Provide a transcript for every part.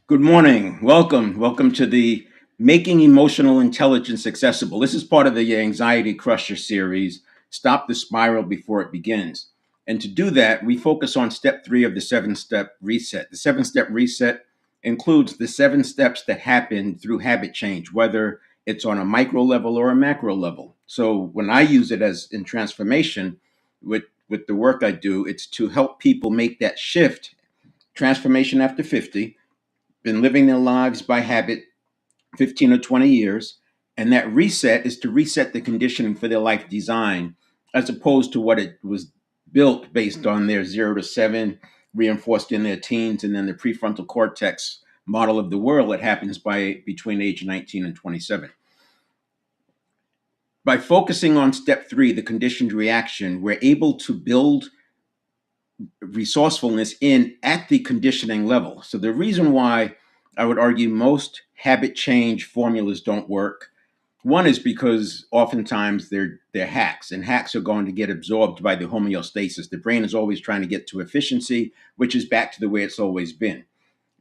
Good morning. Welcome. Welcome to the Making Emotional Intelligence Accessible. This is part of the Anxiety Crusher series, Stop the Spiral Before It Begins. And to do that, we focus on step three of the seven-step reset. The seven-step reset includes the seven steps that happen through habit change, whether it's on a micro level or a macro level. So when I use it as in transformation with the work I do, it's to help people make that shift, transformation after 50, been living their lives by habit 15 or 20 years. And that reset is to reset the conditioning for their life design, as opposed to what it was built based on their 0 to 7, reinforced in their teens, and then the prefrontal cortex model of the world that happens by between age 19 and 27. By focusing on step three, the conditioned reaction, we're able to build resourcefulness in at the conditioning level. So the reason why I would argue most habit change formulas don't work, one is because oftentimes they're hacks, and hacks are going to get absorbed by the homeostasis. The brain is always trying to get to efficiency, which is back to the way it's always been.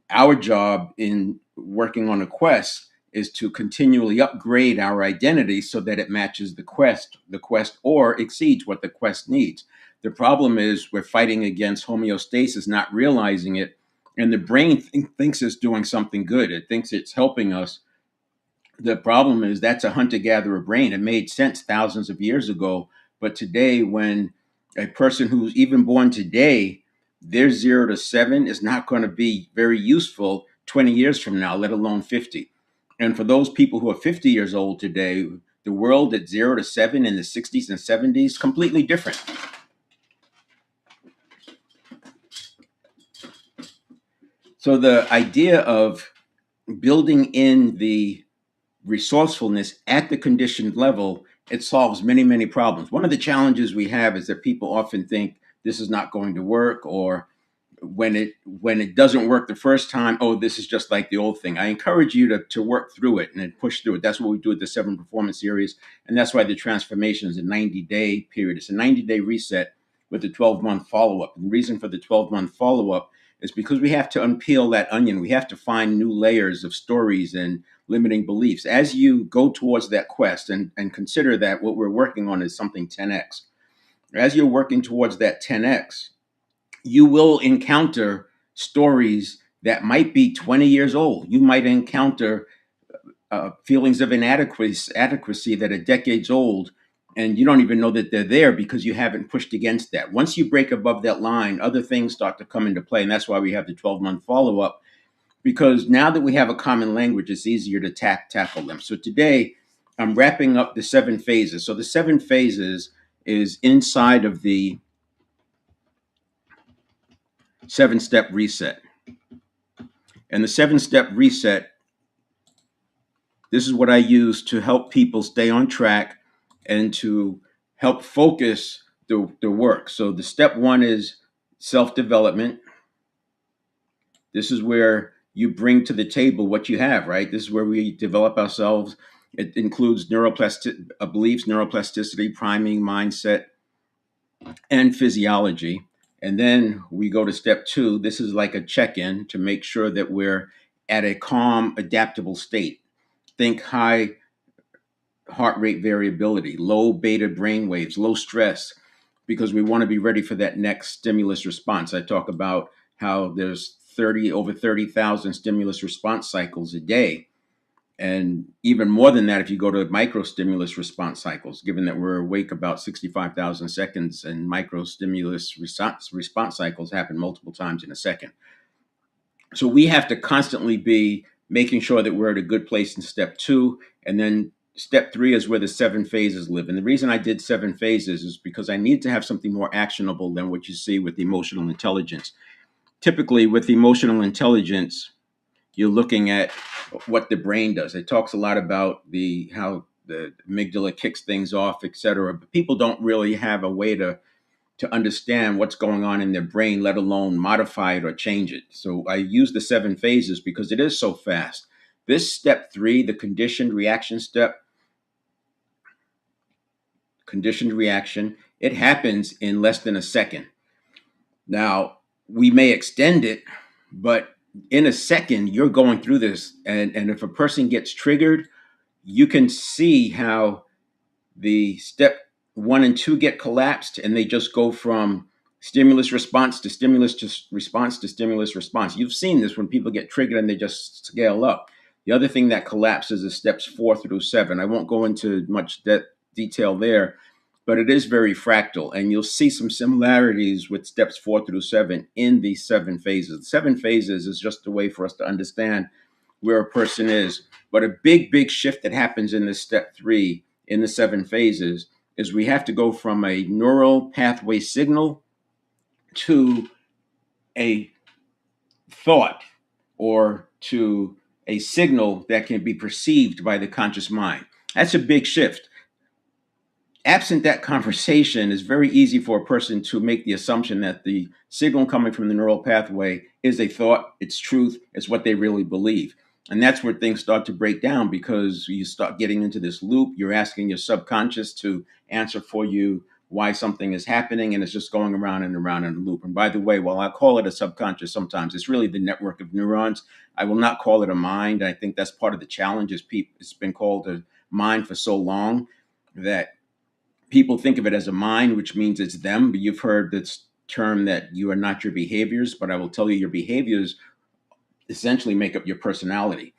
Our job in working on a quest is to continually upgrade our identity so that it matches the quest or exceeds what the quest needs. The problem is we're fighting against homeostasis, not realizing it, and the brain thinks it's doing something good. It thinks it's helping us. The problem is that's a hunter-gatherer brain. It made sense thousands of years ago, but today, when a person who's even born today, their 0 to 7 is not going to be very useful 20 years from now, let alone 50. And for those people who are 50 years old today, the world at 0 to 7 in the 60s and 70s, completely different. So the idea of building in the resourcefulness at the conditioned level, it solves many, many problems. One of the challenges we have is that people often think this is not going to work, or when it doesn't work the first time, oh, this is just like the old thing. I encourage you to work through it and then push through it. That's what we do with the 7 performance series. And that's why the transformation is a 90-day period. It's a 90-day reset with a 12-month follow-up. And the reason for the 12-month follow-up is because we have to unpeel that onion. We have to find new layers of stories and limiting beliefs. As you go towards that quest, and consider that what we're working on is something 10x. As you're working towards that 10x, you will encounter stories that might be 20 years old. You might encounter feelings of inadequacy that are decades old, and you don't even know that they're there because you haven't pushed against that. Once you break above that line, other things start to come into play, and that's why we have the 12-month follow-up, because now that we have a common language, it's easier to tackle them. So today, I'm wrapping up the 7 phases. So the 7 phases is inside of the 7-step reset. And the 7-step reset, this is what I use to help people stay on track and to help focus the work. So the step one is self-development. This is where you bring to the table what you have, right? This is where we develop ourselves. It includes beliefs, neuroplasticity, priming, mindset, and physiology. And then we go to step two. This is like a check-in to make sure that we're at a calm, adaptable state. Think high heart rate variability, low beta brain waves, low stress, because we want to be ready for that next stimulus response. I talk about how there's over 30,000 stimulus response cycles a day. And even more than that, if you go to micro stimulus response cycles, given that we're awake about 65,000 seconds, and micro stimulus response cycles happen multiple times in a second. So we have to constantly be making sure that we're at a good place in step two. And then step three is where the 7 phases live. And the reason I did 7 phases is because I need to have something more actionable than what you see with emotional intelligence. Typically, with emotional intelligence, you're looking at what the brain does. It talks a lot about how the amygdala kicks things off, et cetera. But people don't really have a way to understand what's going on in their brain, let alone modify it or change it. So I use the 7 phases because it is so fast. This step three, the conditioned reaction step, it happens in less than a second. Now, we may extend it, but in a second, you're going through this. And if a person gets triggered, you can see how the step one and two get collapsed and they just go from stimulus response to stimulus to response to stimulus response. You've seen this when people get triggered and they just scale up. The other thing that collapses is steps 4 through 7. I won't go into much detail there, but it is very fractal, and you'll see some similarities with steps 4 through 7 in these 7 phases. The 7 phases is just a way for us to understand where a person is. But a big shift that happens in this step 3 in the 7 phases is we have to go from a neural pathway signal to a thought, or to a signal that can be perceived by the conscious mind. That's a big shift. Absent that conversation, it's very easy for a person to make the assumption that the signal coming from the neural pathway is a thought, it's truth, it's what they really believe. And that's where things start to break down, because you start getting into this loop. You're asking your subconscious to answer for you why something is happening, and it's just going around and around in a loop. And by the way, while I call it a subconscious sometimes, it's really the network of neurons. I will not call it a mind. I think that's part of the challenge, is it's been called a mind for so long that people think of it as a mind, which means it's them. But you've heard this term that you are not your behaviors, but I will tell you, your behaviors essentially make up your personality.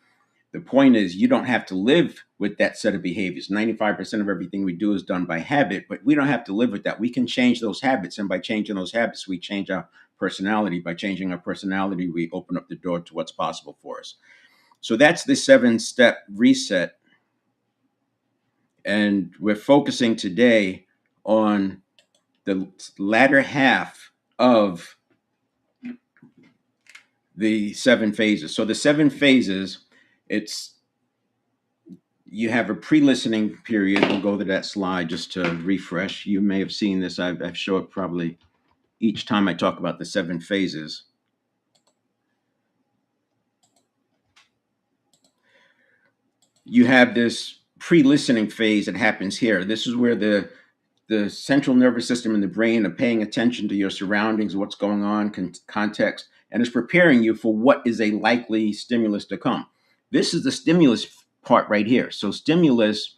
The point is, you don't have to live with that set of behaviors. 95% of everything we do is done by habit, but we don't have to live with that. We can change those habits. And by changing those habits, we change our personality. By changing our personality, we open up the door to what's possible for us. So that's the 7-step reset. And we're focusing today on the latter half of the 7 phases. So the 7 phases, you have a pre-listening period. We'll go to that slide just to refresh. You may have seen this. I've shown it probably each time I talk about the 7 phases. You have this pre-listening phase that happens here. This is where the central nervous system and the brain are paying attention to your surroundings, what's going on, context, and is preparing you for what is a likely stimulus to come. This is the stimulus part right here. So stimulus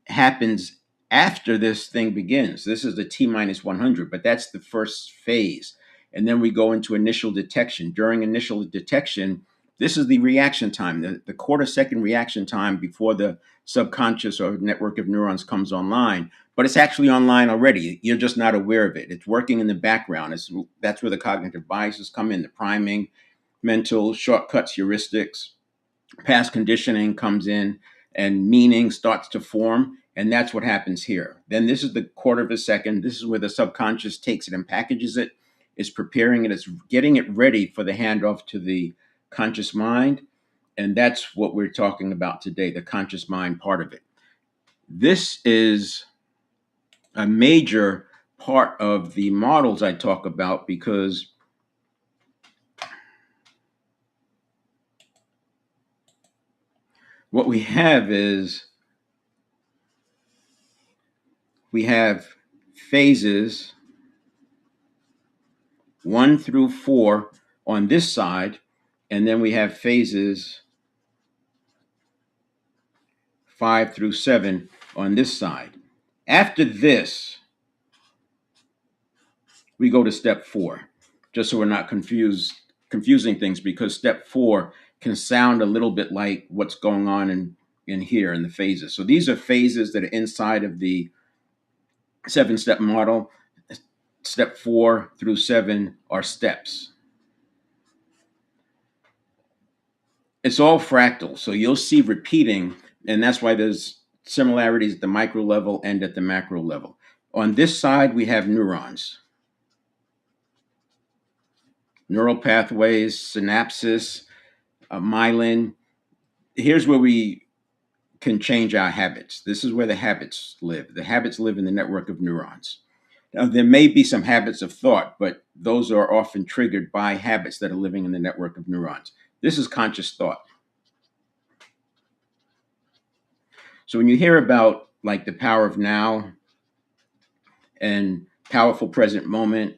happens after this thing begins. This is the T-100, but that's the first phase. And then we go into initial detection. During initial detection, this is the reaction time, the quarter-second reaction time before the subconscious or network of neurons comes online. But it's actually online already. You're just not aware of it. It's working in the background. That's where the cognitive biases come in, the priming, mental shortcuts, heuristics, past conditioning comes in, and meaning starts to form. And that's what happens here. Then this is the quarter of a second. This is where the subconscious takes it and packages it, is preparing it, is getting it ready for the handoff to the conscious mind. And that's what we're talking about today, the conscious mind part of it. This is a major part of the models I talk about, because what we have is we have phases 1 through 4 on this side, and then we have phases 5 through 7 on this side. After this, we go to step 4, just so we're not confusing things, because step 4 can sound a little bit like what's going on in here in the phases. So these are phases that are inside of the 7-step model. Step 4 through 7 are steps. It's all fractal, so you'll see repeating, and that's why there's similarities at the micro level and at the macro level. On this side, we have neurons, neural pathways, synapses, myelin. Here's where we can change our habits. This is where the habits live. The habits live in the network of neurons. Now, there may be some habits of thought, but those are often triggered by habits that are living in the network of neurons. This is conscious thought. So when you hear about like the power of now and powerful present moment,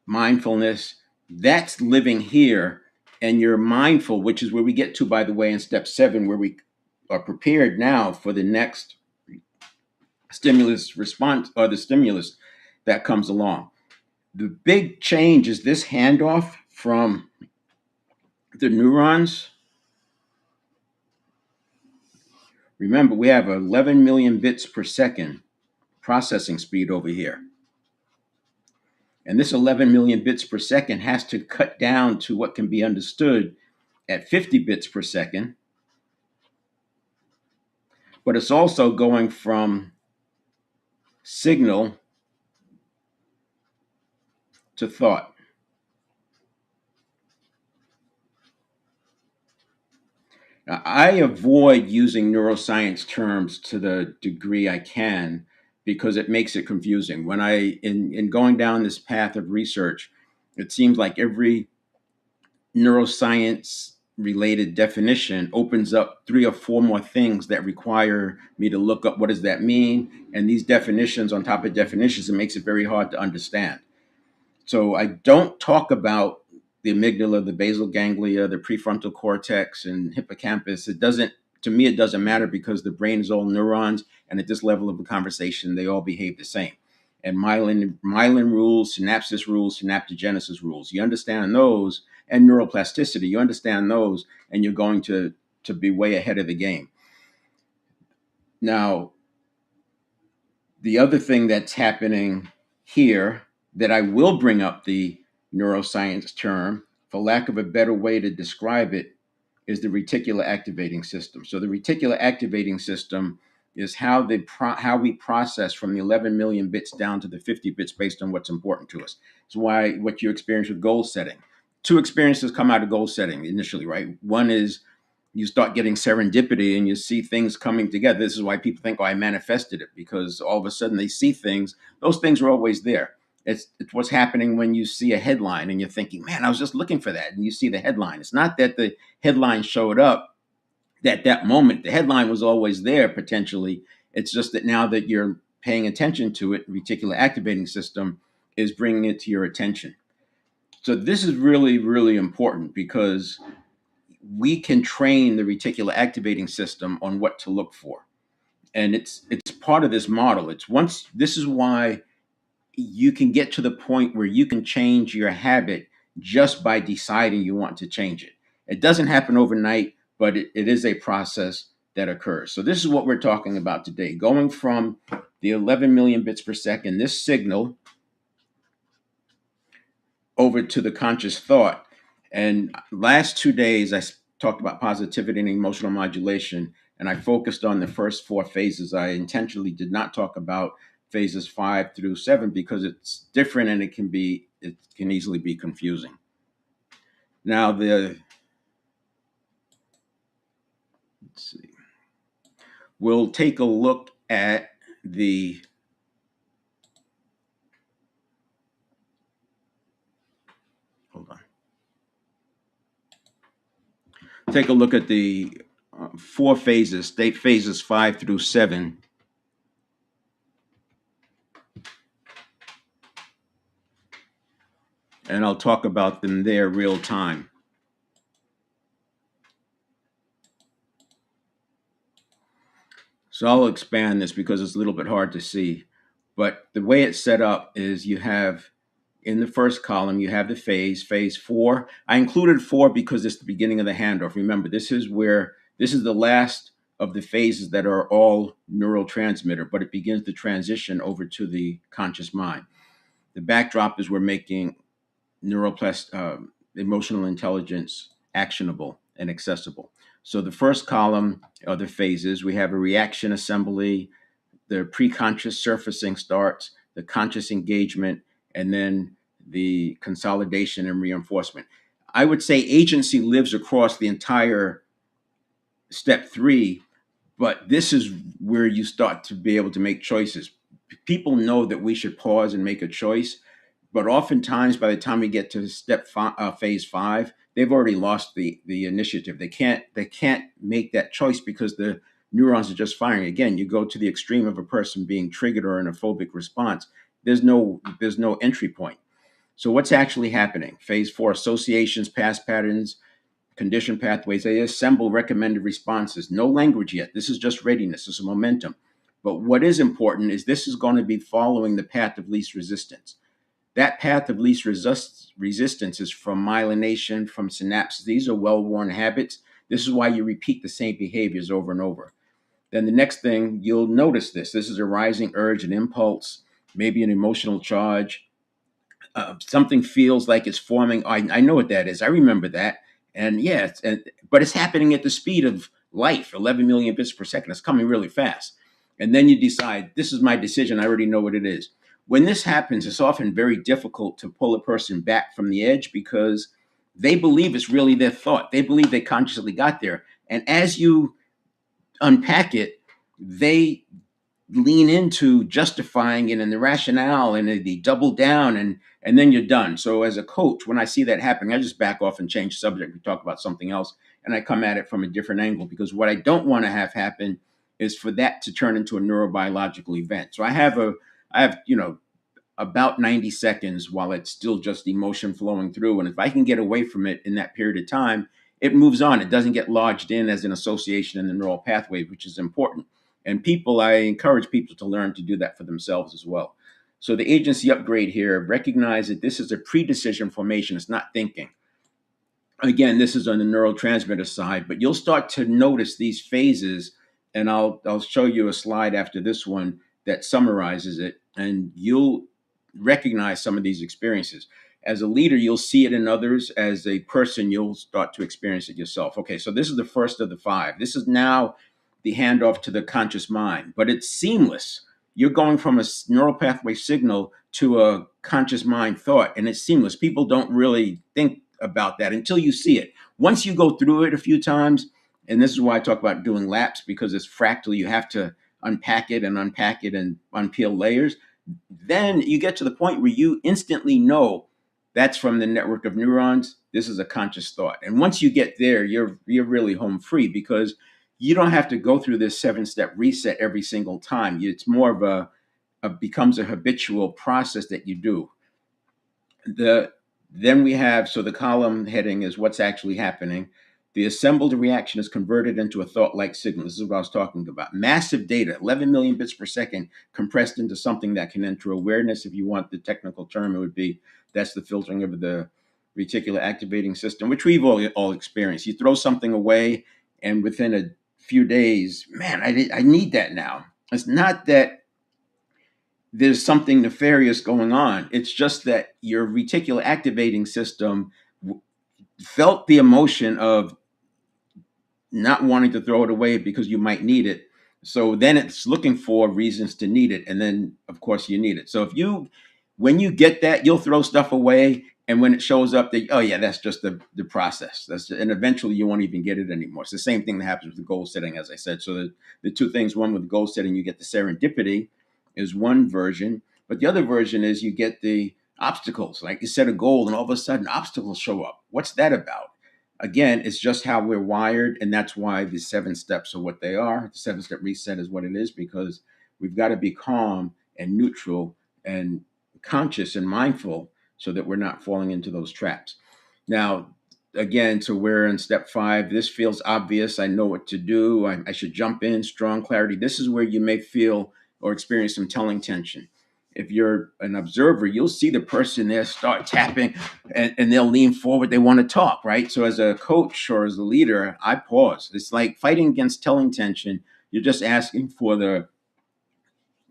mindfulness, that's living here and you're mindful, which is where we get to, by the way, in step 7, where we are prepared now for the next stimulus response, or the stimulus that comes along. The big change is this handoff from the neurons. Remember, we have 11 million bits per second processing speed over here. And this 11 million bits per second has to cut down to what can be understood at 50 bits per second. But it's also going from signal to thought. Now, I avoid using neuroscience terms to the degree I can because it makes it confusing. When in going down this path of research, it seems like every neuroscience related definition opens up 3 or 4 more things that require me to look up what does that mean, and these definitions on top of definitions, it makes it very hard to understand. So I don't talk about the amygdala, the basal ganglia, the prefrontal cortex, and hippocampus. It doesn't, to me, it doesn't matter because the brain is all neurons, and at this level of the conversation, they all behave the same. And myelin rules, synapsis rules, synaptogenesis rules. You understand those, and neuroplasticity. You understand those, and you're going to be way ahead of the game. Now, the other thing that's happening here that I will bring up the neuroscience term, for lack of a better way to describe it, is the reticular activating system. So the reticular activating system is how we process from the 11 million bits down to the 50 bits based on what's important to us. It's why what you experience with goal setting. 2 experiences come out of goal setting initially, right? One is you start getting serendipity and you see things coming together. This is why people think, oh, I manifested it, because all of a sudden they see things. Those things are always there. It's what's happening when you see a headline and you're thinking, man, I was just looking for that. And you see the headline. It's not that the headline showed up at that moment. The headline was always there potentially. It's just that now that you're paying attention to it, reticular activating system is bringing it to your attention. So this is really, really important because we can train the reticular activating system on what to look for. And it's part of this model. This is why you can get to the point where you can change your habit just by deciding you want to change it. It doesn't happen overnight, but it is a process that occurs. So this is what we're talking about today, going from the 11 million bits per second, this signal, over to the conscious thought. And last 2 days, I talked about positivity and emotional modulation, and I focused on the first 4 phases. I intentionally did not talk about phases 5 through 7 because it's different and it can easily be confusing. Now let's see. We'll take a look at take a look at the 4 phases, state phases 5 through 7. And I'll talk about them there real time. So I'll expand this because it's a little bit hard to see. But the way it's set up is you have, in the first column, you have the phase 4. I included 4 because it's the beginning of the handoff. Remember, this is the last of the phases that are all neurotransmitter, but it begins the transition over to the conscious mind. The backdrop is we're making emotional intelligence actionable and accessible. So the first column are the phases. We have a reaction assembly, the pre-conscious surfacing starts, the conscious engagement, and then the consolidation and reinforcement. I would say agency lives across the entire step 3, but this is where you start to be able to make choices. People know that we should pause and make a choice, but oftentimes by the time we get to phase 5, they've already lost the initiative. They can't make that choice because the neurons are just firing. Again, you go to the extreme of a person being triggered or in a phobic response. There's no entry point. So what's actually happening? Phase 4, associations, past patterns, condition pathways. They assemble recommended responses. No language yet. This is just readiness. This is momentum. But what is important is this is going to be following the path of least resistance. That path of least resistance is from myelination, from synapses. These are well-worn habits. This is why you repeat the same behaviors over and over. Then the next thing, you'll notice this. This is a rising urge, an impulse, maybe an emotional charge. Something feels like it's forming. I know what that is. I remember that. And yeah, but it's happening at the speed of light, 11 million bits per second. It's coming really fast. And then you decide, this is my decision. I already know what it is. When this happens, it's often very difficult to pull a person back from the edge because they believe it's really their thought. They believe they consciously got there. And as you unpack it, they lean into justifying it and the rationale, and they double down, and then you're done. So as a coach, when I see that happening, I just back off and change subject. We talk about something else, and I come at it from a different angle, because what I don't want to have happen is for that to turn into a neurobiological event. So I have about 90 seconds while it's still just emotion flowing through. And if I can get away from it in that period of time, it moves on. It doesn't get lodged in as an association in the neural pathway, which is important. And I encourage people to learn to do that for themselves as well. So the agency upgrade here, recognize that this is a pre-decision formation. It's not thinking. Again, this is on the neurotransmitter side, but you'll start to notice these phases, and I'll show you a slide after this one that summarizes it, and you'll recognize some of these experiences. As a leader, you'll see it in others. As a person, you'll start to experience it yourself. Okay, so this is the first of the 5. This is now the handoff to the conscious mind, but it's seamless. You're going from a neural pathway signal to a conscious mind thought, and it's seamless. People don't really think about that until you see it. Once you go through it a few times, and this is why I talk about doing laps, because it's fractal. You have to unpack it and unpeel layers. Then you get to the point where you instantly know that's from the network of neurons. This is a conscious thought. And once you get there, you're really home free, because you don't have to go through this 7-step reset every single time. It's more of becomes a habitual process that you do. Then we have, so the column heading is what's actually happening. The assembled reaction is converted into a thought-like signal. This is what I was talking about. Massive data, 11 million bits per second, compressed into something that can enter awareness. If you want the technical term, it would be, that's the filtering of the reticular activating system, which we've all experienced. You throw something away, and within a few days, man, I need that now. It's not that there's something nefarious going on. It's just that your reticular activating system felt the emotion of not wanting to throw it away because you might need it. So then it's looking for reasons to need it. And then, of course, you need it. So when you get that, you'll throw stuff away. And when it shows up, oh yeah, that's just the process. And eventually you won't even get it anymore. It's the same thing that happens with the goal setting, as I said. So the two things, one with goal setting, you get the serendipity is one version, but the other version is you get the obstacles. Like you set a goal and all of a sudden obstacles show up. What's that about? Again, it's just how we're wired, and that's why the 7 steps are what they are. The 7-step reset is what it is, because we've got to be calm and neutral and conscious and mindful so that we're not falling into those traps. Now, again, so we're in step 5. This feels obvious. I know what to do. I should jump in, strong clarity. This is where you may feel or experience some telling tension. If you're an observer, you'll see the person there start tapping, and they'll lean forward. They want to talk, right? So as a coach or as a leader, I pause. It's like fighting against telling tension. You're just asking for the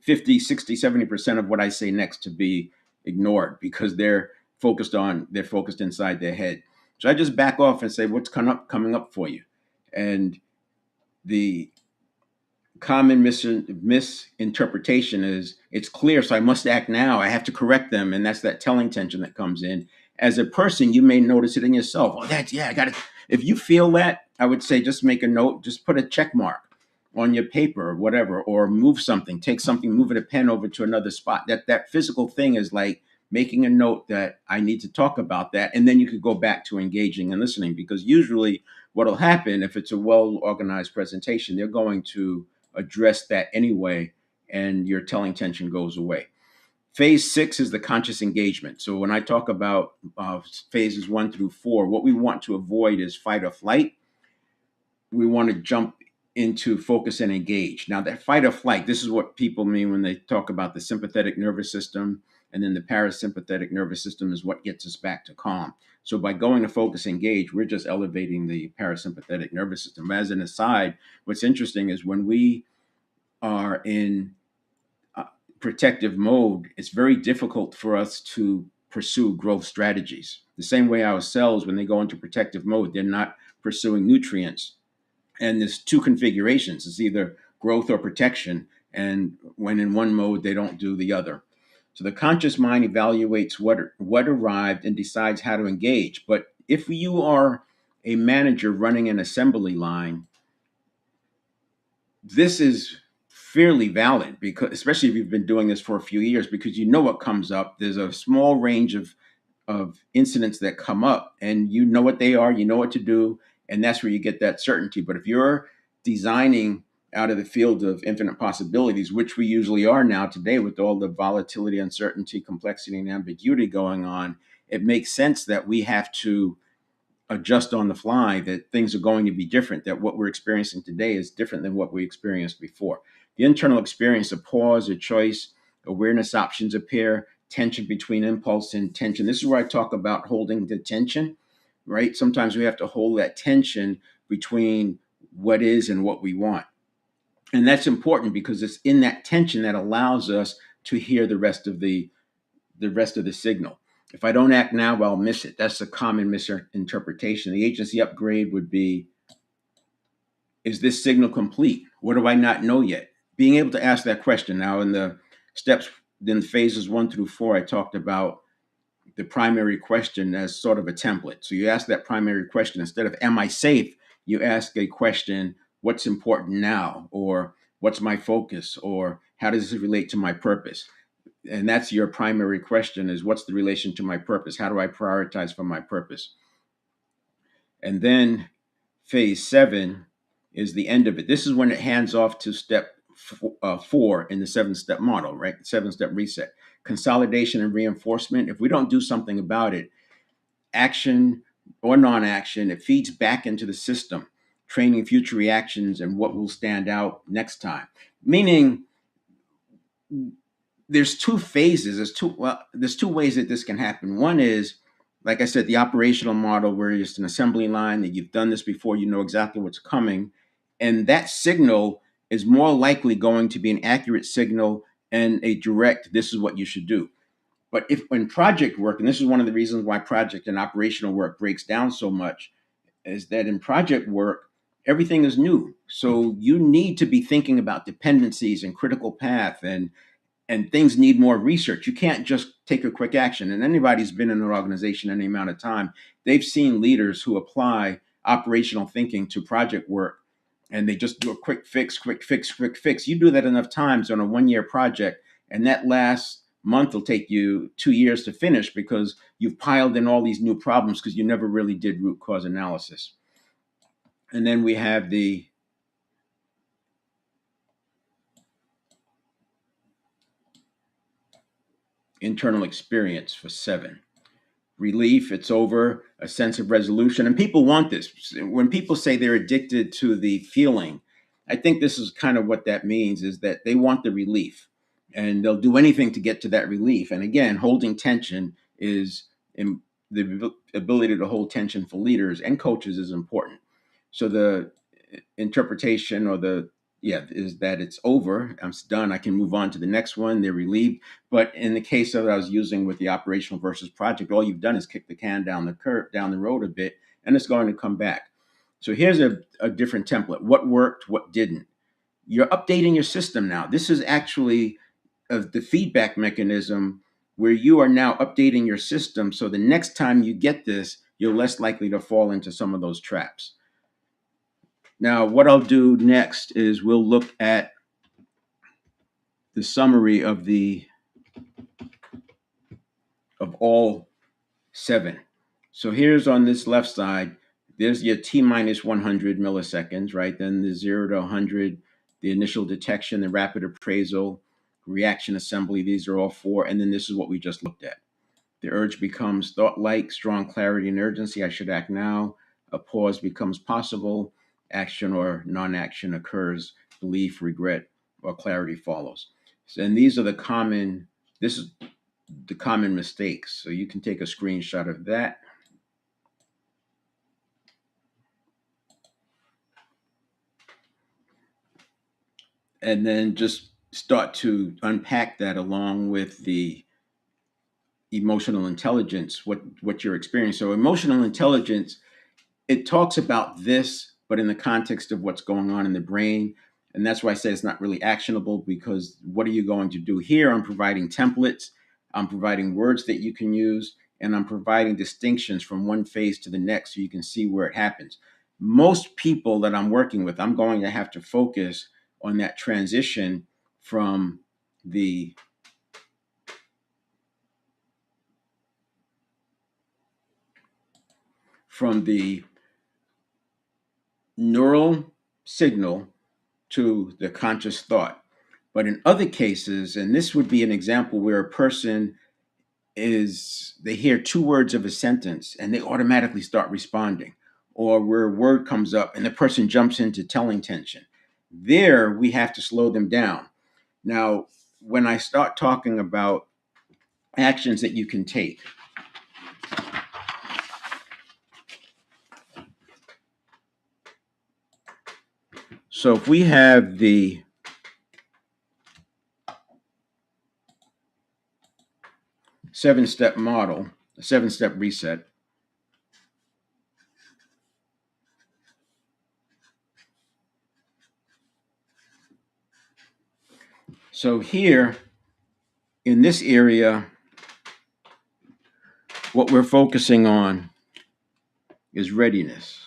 50, 60, 70% of what I say next to be ignored, because they're focused inside their head. So I just back off and say, what's coming up for you? And the common misinterpretation is, it's clear, so I must act now. I have to correct them. And that's that telling tension that comes in. As a person, you may notice it in yourself. Oh, I got it. If you feel that, I would say just make a note, just put a check mark on your paper or whatever, or move something, take something, move a pen over to another spot. That physical thing is like making a note that I need to talk about that. And then you could go back to engaging and listening, because usually what'll happen, if it's a well-organized presentation, they're going to address that anyway, and your telling tension goes away. Phase 6 is the conscious engagement. So when I talk about phases 1 through 4, what we want to avoid is fight or flight. We want to jump into focus and engage. Now, that fight or flight, this is what people mean when they talk about the sympathetic nervous system, and then the parasympathetic nervous system is what gets us back to calm. So by going to focus engage, we're just elevating the parasympathetic nervous system. As an aside, what's interesting is when we are in protective mode, it's very difficult for us to pursue growth strategies. The same way our cells, when they go into protective mode, they're not pursuing nutrients. And there's two configurations. It's either growth or protection. And when in one mode, they don't do the other. So the conscious mind evaluates what arrived and decides how to engage. But if you are a manager running an assembly line, this is fairly valid, because especially if you've been doing this for a few years, because you know what comes up. There's a small range of incidents that come up, and you know what they are, you know what to do, and that's where you get that certainty. But if you're designing out of the field of infinite possibilities, which we usually are now today with all the volatility, uncertainty, complexity, and ambiguity going on, it makes sense that we have to adjust on the fly, that things are going to be different, that what we're experiencing today is different than what we experienced before. The internal experience of pause, a choice, awareness options appear, tension between impulse and tension. This is where I talk about holding the tension, right? Sometimes we have to hold that tension between what is and what we want. And that's important because it's in that tension that allows us to hear the rest of the signal. If I don't act now, I'll miss it. That's a common misinterpretation. The agency upgrade would be, is this signal complete? What do I not know yet? Being able to ask that question. Now, in the steps, in phases 1 through 4, I talked about the primary question as sort of a template. So you ask that primary question. Instead of, am I safe? You ask a question, what's important now? Or what's my focus? Or how does this relate to my purpose? And that's your primary question, is what's the relation to my purpose? How do I prioritize for my purpose? And then phase 7 is the end of it. This is when it hands off to step 4 in the 7-step model, right? 7-step reset. Consolidation and reinforcement. If we don't do something about it, action or non-action, it feeds back into the system, training future reactions and what will stand out next time. Meaning, there's two phases. There's two ways that this can happen. One is, like I said, the operational model, where it's an assembly line that you've done this before, you know exactly what's coming, and that signal is more likely going to be an accurate signal and a direct, this is what you should do. But if in project work, and this is one of the reasons why project and operational work breaks down so much, is that in project work, everything is new. So you need to be thinking about dependencies and critical path, and things need more research. You can't just take a quick action. And anybody who's been in an organization any amount of time, they've seen leaders who apply operational thinking to project work, and they just do a quick fix, quick fix, quick fix. You do that enough times on a 1-year project, and that last month will take you 2 years to finish, because you've piled in all these new problems because you never really did root cause analysis. And then we have the internal experience for 7. Relief, it's over, a sense of resolution. And people want this. When people say they're addicted to the feeling, I think this is kind of what that means, is that they want the relief, and they'll do anything to get to that relief. And again, holding tension is the ability to hold tension for leaders and coaches is important. So the interpretation, or the is that it's over. I'm done. I can move on to the next one. They're relieved. But in the case of what I was using with the operational versus project, all you've done is kick the can down the road a bit, and it's going to come back. So here's a different template. What worked, what didn't. You're updating your system now. This is actually the feedback mechanism, where you are now updating your system, so the next time you get this, you're less likely to fall into some of those traps. Now, what I'll do next is we'll look at the summary of all 7. So here's, on this left side, there's your T minus 100 milliseconds, right? Then the 0 to 100, the initial detection, the rapid appraisal, reaction assembly. These are all four. And then this is what we just looked at. The urge becomes thought-like, strong clarity and urgency. I should act now. A pause becomes possible. Action or non-action occurs. Belief, regret, or clarity follows. And these are this is the common mistakes. So you can take a screenshot of that. And then just start to unpack that along with the emotional intelligence, what you're experiencing. So emotional intelligence, it talks about this, but in the context of what's going on in the brain. And that's why I say it's not really actionable, because what are you going to do here? I'm providing templates, I'm providing words that you can use, and I'm providing distinctions from one phase to the next so you can see where it happens. Most people that I'm working with, I'm going to have to focus on that transition from the neural signal to the conscious thought. But in other cases, and this would be an example where a person they hear two words of a sentence and they automatically start responding, or where a word comes up and the person jumps into telling tension. There, we have to slow them down. Now, when I start talking about actions that you can take, so if we have the seven-step model, a seven-step reset, so here in this area, what we're focusing on is readiness.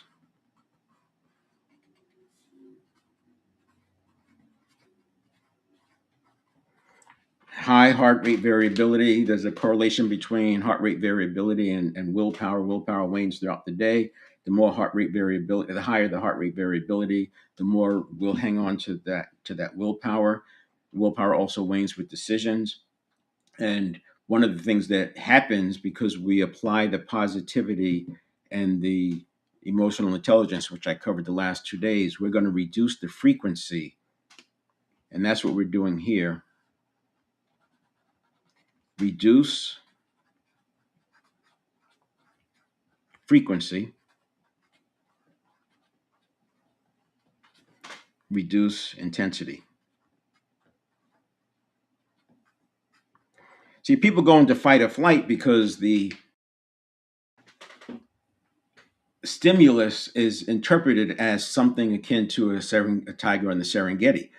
High heart rate variability. There's a correlation between heart rate variability and willpower. Willpower wanes throughout the day. The more heart rate variability, the higher the heart rate variability, the more we'll hang on to that willpower. Willpower also wanes with decisions. And one of the things that happens because we apply the positivity and the emotional intelligence, which I covered the last 2 days, we're going to reduce the frequency. And that's what we're doing here. Reduce frequency, reduce intensity. See, people go into fight or flight because the stimulus is interpreted as something akin to a tiger in the Serengeti.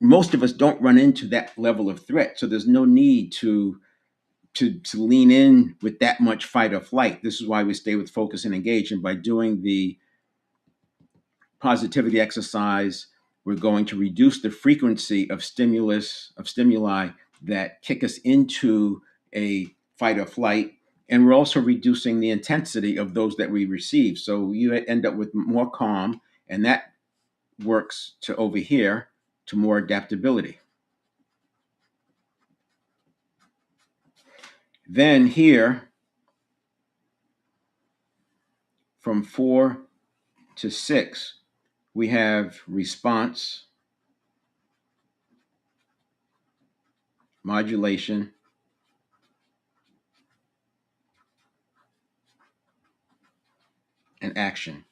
Most of us don't run into that level of threat, so there's no need to lean in with that much fight or flight. This is why we stay with focus and engage. And by doing the positivity exercise, we're going to reduce the frequency of stimuli that kick us into a fight or flight. And we're also reducing the intensity of those that we receive. So you end up with more calm, and that works to over here to more adaptability. Then here, from 4 to 6, we have response, modulation, and action.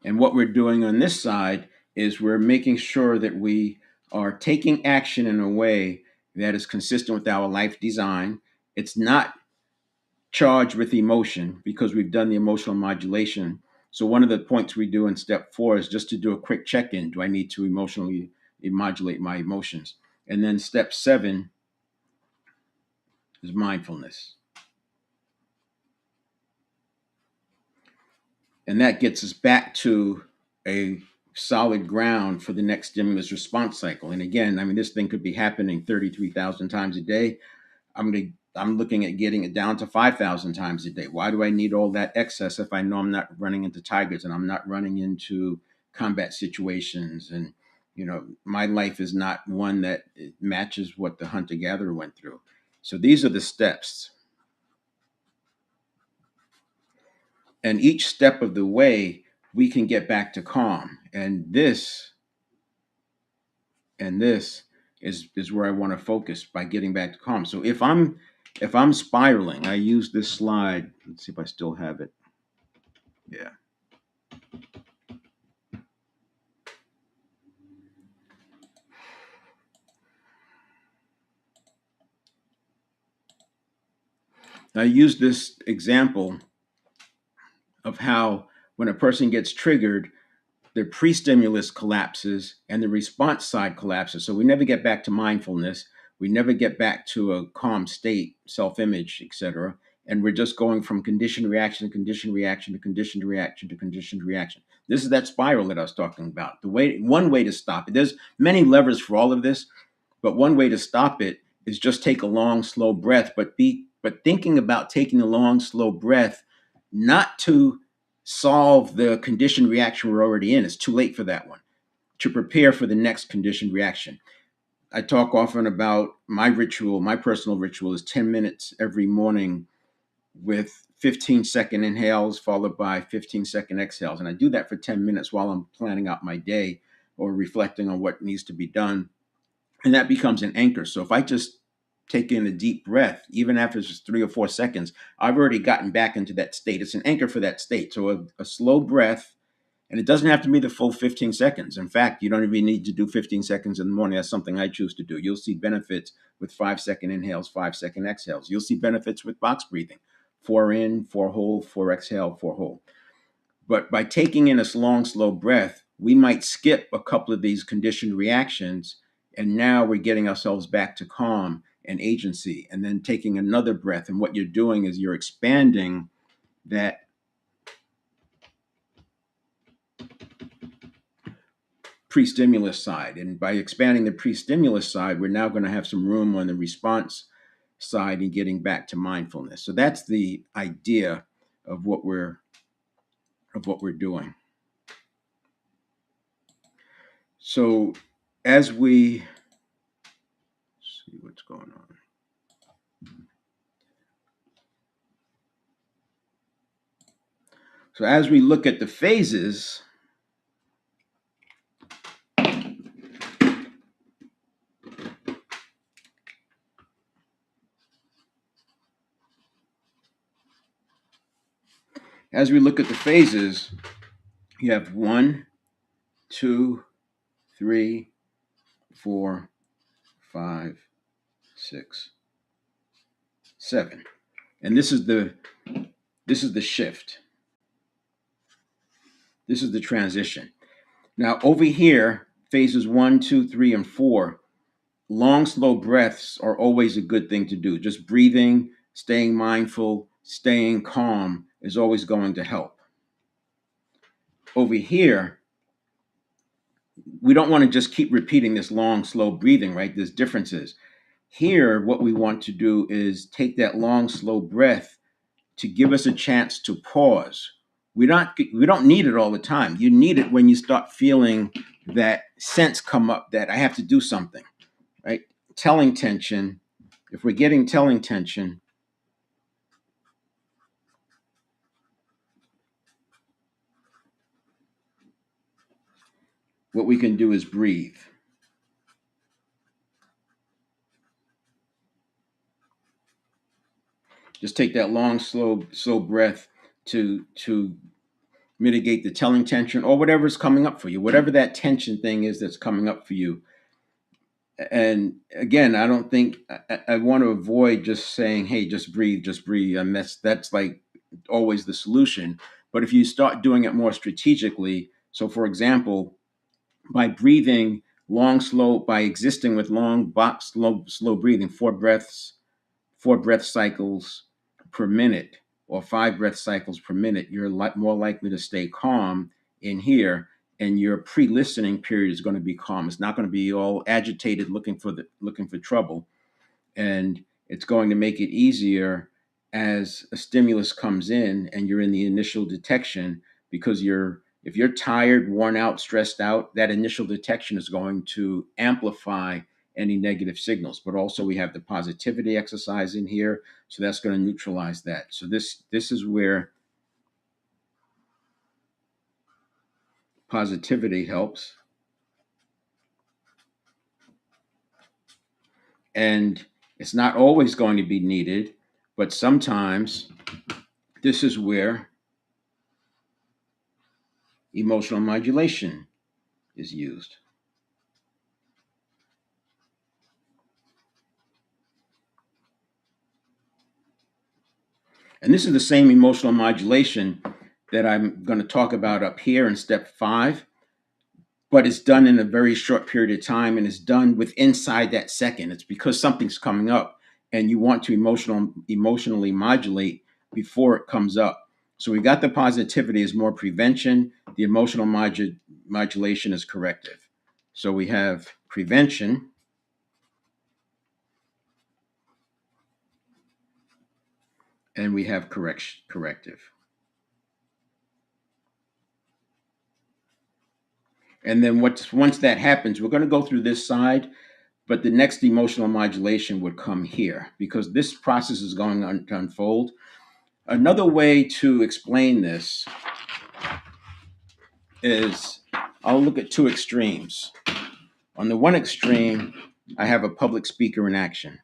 And what we're doing on this side is we're making sure that we are taking action in a way that is consistent with our life design. It's not charged with emotion because we've done the emotional modulation. So one of the points we do in step 4 is just to do a quick check-in. Do I need to emotionally modulate my emotions? And then step 7 is mindfulness. And that gets us back to a solid ground for the next stimulus response cycle. And again, I mean, this thing could be happening 33,000 times a day. I'm looking at getting it down to 5,000 times a day. Why do I need all that excess if I know I'm not running into tigers and I'm not running into combat situations and My life is not one that matches what the hunter-gatherer went through. So these are the steps. And each step of the way, we can get back to calm. And this is where I want to focus by getting back to calm. So if I'm spiraling, I use this slide. Let's see if I still have it. Yeah. I use this example of how when a person gets triggered, the pre-stimulus collapses and the response side collapses. So we never get back to mindfulness. We never get back to a calm state, self-image, etc. And we're just going from conditioned reaction to conditioned reaction to conditioned reaction to conditioned reaction. This is that spiral that I was talking about. One way to stop it. There's many levers for all of this, but one way to stop it is just take a long, slow breath. But thinking about taking a long, slow breath, not to solve the conditioned reaction we're already in. It's too late for that one. To prepare for the next conditioned reaction. I talk often about my ritual. My personal ritual is 10 minutes every morning with 15-second inhales followed by 15-second exhales. And I do that for 10 minutes while I'm planning out my day or reflecting on what needs to be done. And that becomes an anchor. So if I just take in a deep breath, even after just 3 or 4 seconds, I've already gotten back into that state. It's an anchor for that state. So a slow breath, and it doesn't have to be the full 15 seconds. In fact, you don't even need to do 15 seconds in the morning. That's something I choose to do. You'll see benefits with 5-second inhales, 5-second exhales. You'll see benefits with box breathing, 4 in, 4 hold, 4 exhale, 4 hold. But by taking in a long, slow breath, we might skip a couple of these conditioned reactions. And now we're getting ourselves back to calm and agency. And then taking another breath. And what you're doing is you're expanding that pre-stimulus side. And by expanding the pre-stimulus side, we're now going to have some room on the response side and getting back to mindfulness. So that's the idea of what we're doing. So as we see what's going on. So as we look at the phases, you have 1, 2, 3, 4, 5, 6, 7. And this is the shift. This is the transition. Now over here, phases 1, 2, 3, and 4, long, slow breaths are always a good thing to do. Just breathing, staying mindful, staying calm is always going to help. Over here, we don't want to just keep repeating this long, slow breathing, right? There's differences. Here, what we want to do is take that long, slow breath to give us a chance to pause. We don't need it all the time. You need it when you start feeling that sense come up that I have to do something, right? Telling tension. If we're getting telling tension, what we can do is breathe. Just take that long, slow breath to mitigate the telling tension or whatever's coming up for you, whatever that tension thing is that's coming up for you. And again, I don't think I want to avoid just saying, "Hey, just breathe," and that's like always the solution. But if you start doing it more strategically, so for example, by breathing long, slow, by existing with long box, slow breathing, 4 breath cycles per minute or 5 breath cycles per minute, you're more likely to stay calm in here, and your pre-listening period is going to be calm. It's not going to be all agitated looking for trouble, and it's going to make it easier as a stimulus comes in and you're in the initial detection, because If you're tired, worn out, stressed out, that initial detection is going to amplify any negative signals. But also we have the positivity exercise in here, so that's going to neutralize that. So this is where positivity helps. And it's not always going to be needed, but sometimes this is where emotional modulation is used. And this is the same emotional modulation that I'm going to talk about up here in step 5, but it's done in a very short period of time and it's done with inside that second. It's because something's coming up and you want to emotionally modulate before it comes up. So we got the positivity is more prevention, the emotional modulation is corrective. So we have prevention, and we have corrective. And then once that happens, we're going to go through this side, but the next emotional modulation would come here because this process is going to unfold. Another way to explain this is I'll look at two extremes. On the one extreme, I have a public speaker in action.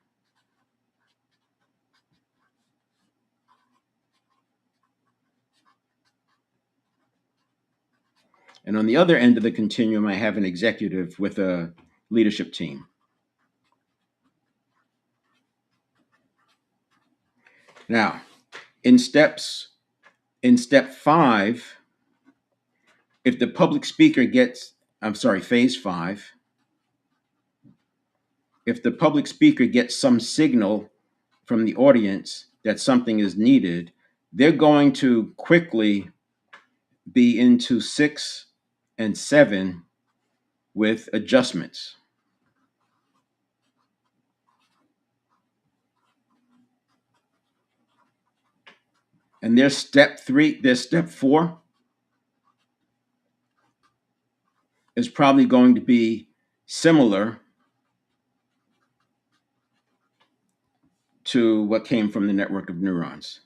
And on the other end of the continuum, I have an executive with a leadership team. Now, in step 5, if the public speaker gets, phase 5, if the public speaker gets some signal from the audience that something is needed, they're going to quickly be into 6 and 7 with adjustments. And there's step 4 is probably going to be similar to what came from the network of neurons.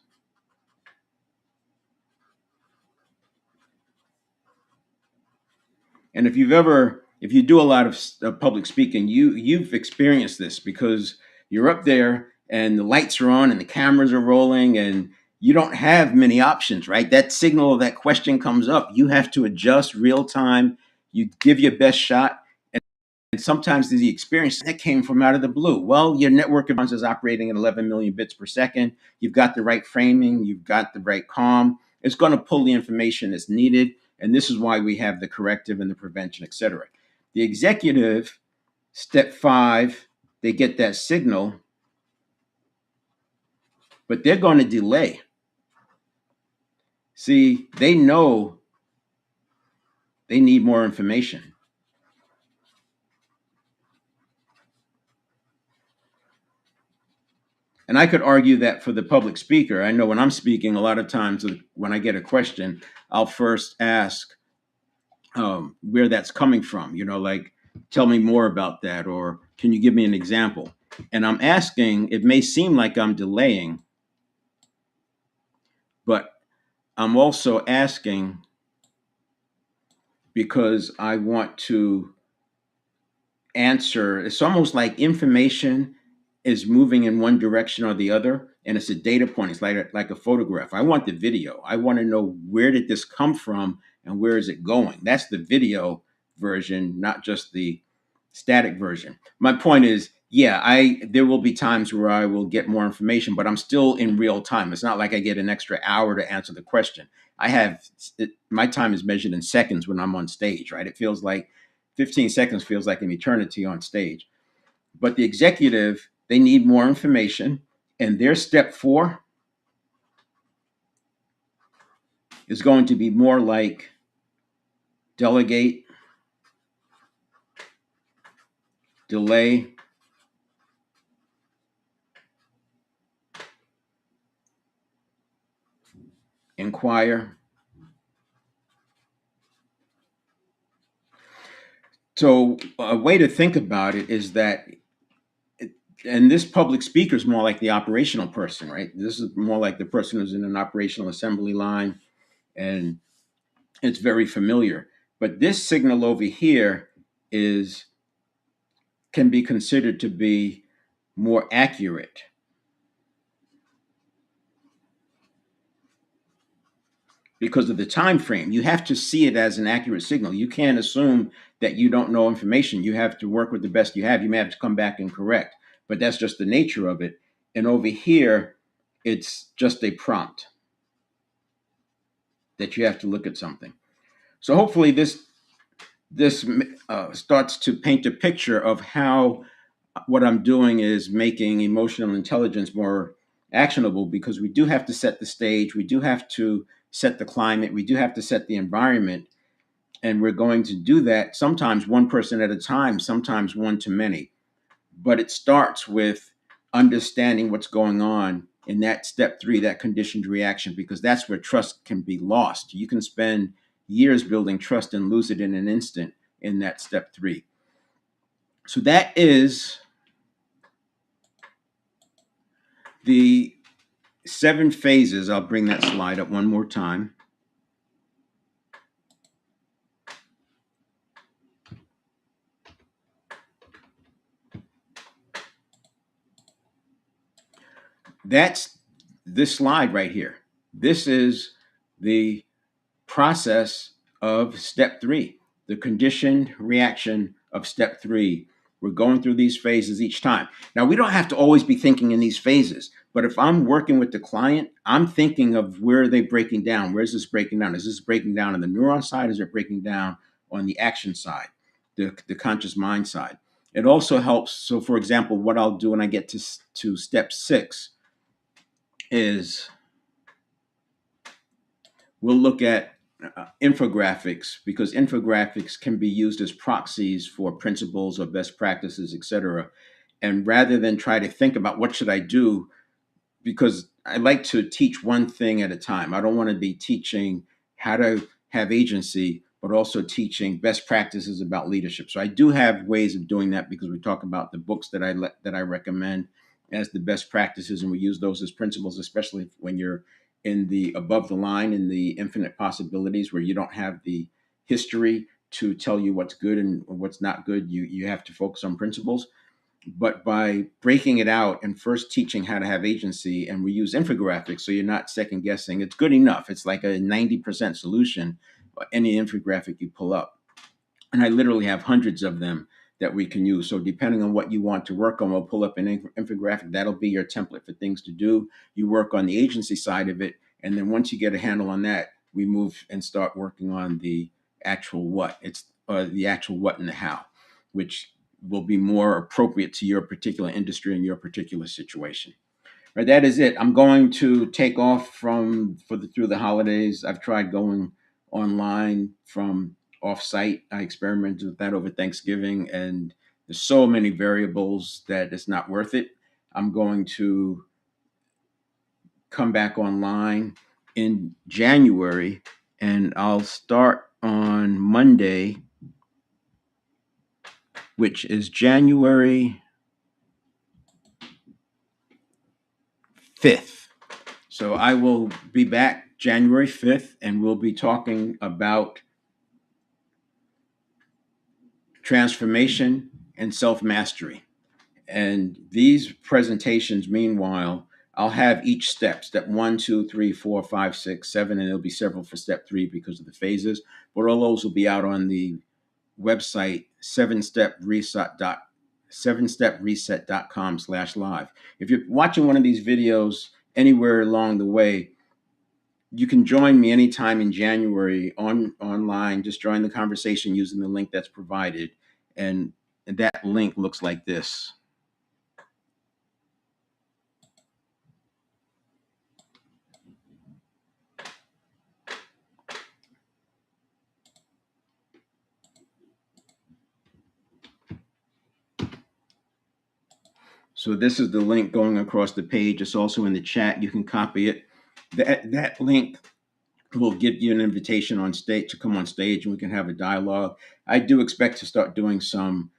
And if you do a lot of public speaking, you've experienced this because you're up there and the lights are on and the cameras are rolling and you don't have many options, right? That signal of that question comes up. You have to adjust real time. You give your best shot. And sometimes the experience that came from out of the blue. Well, your network of neurons is operating at 11 million bits per second. You've got the right framing. You've got the right calm. It's going to pull the information that's needed. And this is why we have the corrective and the prevention, et cetera. The executive, step 5, they get that signal, but they're going to delay. See, they know they need more information. And I could argue that for the public speaker. I know when I'm speaking, a lot of times when I get a question, I'll first ask where that's coming from. Like, tell me more about that, or can you give me an example? And I'm asking, it may seem like I'm delaying, but I'm also asking because I want to answer. It's almost like information is moving in one direction or the other, and it's a data point. It's like a photograph. I want the video. I want to know, where did this come from and where is it going? That's the video version, not just the static version. My point is, yeah, there will be times where I will get more information, but I'm still in real time. It's not like I get an extra hour to answer the question. My time is measured in seconds when I'm on stage, right? It feels like 15 seconds feels like an eternity on stage. But the executive, they need more information, and their step 4 is going to be more like delegate, delay, inquire, So a way to think about it is that, and this public speaker is more like the operational person, right? This is more like the person who's in an operational assembly line, and it's very familiar. But this signal over here is can be considered to be more accurate because of the time frame. You have to see it as an accurate signal. You can't assume that you don't know information. You have to work with the best you have. You may have to come back and correct, but that's just the nature of it. And over here, it's just a prompt that you have to look at something. So hopefully this starts to paint a picture of how what I'm doing is making emotional intelligence more actionable, because we do have to set the stage, we do have to set the climate, we do have to set the environment, and we're going to do that sometimes one person at a time, sometimes one to many. But it starts with understanding what's going on in that step 3, that conditioned reaction, because that's where trust can be lost. You can spend years building trust and lose it in an instant in that step 3. So that is the 7 phases. I'll bring that slide up one more time. That's this slide right here. This is the process of step 3, the conditioned reaction of step 3. We're going through these phases each time. Now, we don't have to always be thinking in these phases, but if I'm working with the client, I'm thinking of where are they breaking down? Where's this breaking down? Is this breaking down on the neuron side? Is it breaking down on the action side, the conscious mind side? It also helps. So, for example, what I'll do when I get to step 6 is we'll look at infographics, because infographics can be used as proxies for principles or best practices, etc. And rather than try to think about what should I do, because I like to teach one thing at a time. I don't want to be teaching how to have agency, but also teaching best practices about leadership. So I do have ways of doing that, because we talk about the books that I recommend as the best practices, and we use those as principles, especially when you're in the above the line, in the infinite possibilities, where you don't have the history to tell you what's good and what's not good. You have to focus on principles. But by breaking it out and first teaching how to have agency, and we use infographics, so you're not second guessing, it's good enough. It's like a 90% solution, any infographic you pull up. And I literally have hundreds of them that we can use. So depending on what you want to work on, we'll pull up an infographic. That'll be your template for things to do. You work on the agency side of it. And then once you get a handle on that, we move and start working on the actual what. It's the actual what and the how, which will be more appropriate to your particular industry and your particular situation. Right, that is it. I'm going to take off through the holidays. I've tried going online from off-site. I experimented with that over Thanksgiving, and there's so many variables that it's not worth it. I'm going to come back online in January, and I'll start on Monday, which is January 5th. So I will be back January 5th, and we'll be talking about transformation and self-mastery. And these presentations, meanwhile, I'll have each step 1, 2, 3, 4, 5, 6, 7, and there'll be several for step 3 because of the phases. But all those will be out on the website 7stepreset.com/live. If you're watching one of these videos anywhere along the way, you can join me anytime in January online. Just join the conversation using the link that's provided. And that link looks like this. So this is the link going across the page. It's also in the chat. You can copy it. That link we'll give you an invitation on stage to come on stage and we can have a dialogue. I do expect to start doing some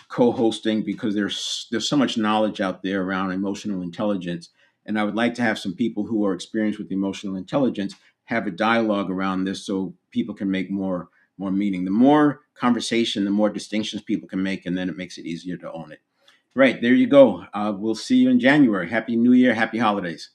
co-hosting because there's so much knowledge out there around emotional intelligence, and I would like to have some people who are experienced with emotional intelligence have a dialogue around this so people can make more meaning. The more conversation, the more distinctions people can make, and then it makes it easier to own it. Right, there you go. We'll see you in January. Happy New Year, happy holidays.